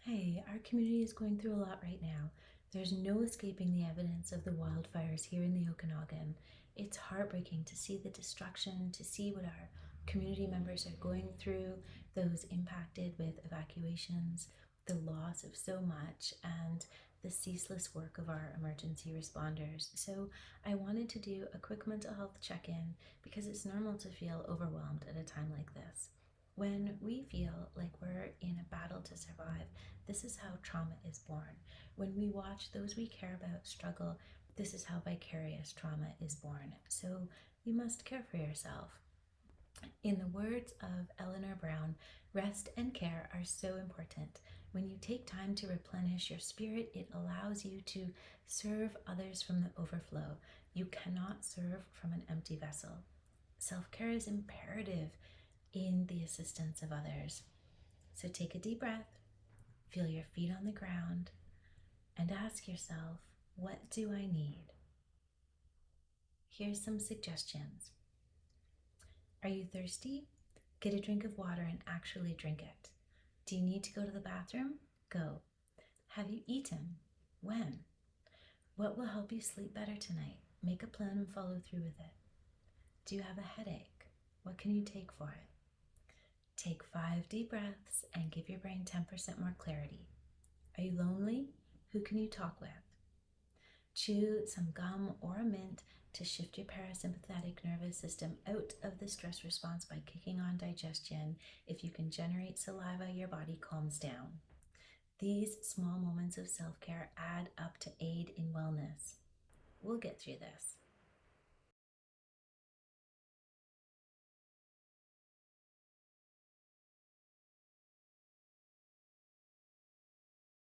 Hey, our community is going through a lot right now. There's no escaping the evidence of the wildfires here in the Okanagan. It's heartbreaking to see the destruction, to see what our community members are going through, those impacted with evacuations, the loss of so much, and the ceaseless work of our emergency responders. So, I wanted to do a quick mental health check in because it's normal to feel overwhelmed at a time like this. When we feel like we're in a battle to survive, this is how trauma is born. When we watch those we care about struggle, this is how vicarious trauma is born. So you must care for yourself. In the words of Eleanor Brown, rest and care are so important. When you take time to replenish your spirit, it allows you to serve others from the overflow. You cannot serve from an empty vessel. Self care is imperative in the assistance of others. So take a deep breath, feel your feet on the ground, and ask yourself, what do I need? Here's some suggestions. Are you thirsty? Get a drink of water and actually drink it. Do you need to go to the bathroom? Go. Have you eaten? When? What will help you sleep better tonight? Make a plan and follow through with it. Do you have a headache? What can you take for it? Take 5 deep breaths and give your brain 10% more clarity. Are you lonely? Who can you talk with? Chew some gum or a mint to shift your parasympathetic nervous system out of the stress response by kicking on digestion. If you can generate saliva, your body calms down. These small moments of self-care add up to aid in wellness. We'll get through this.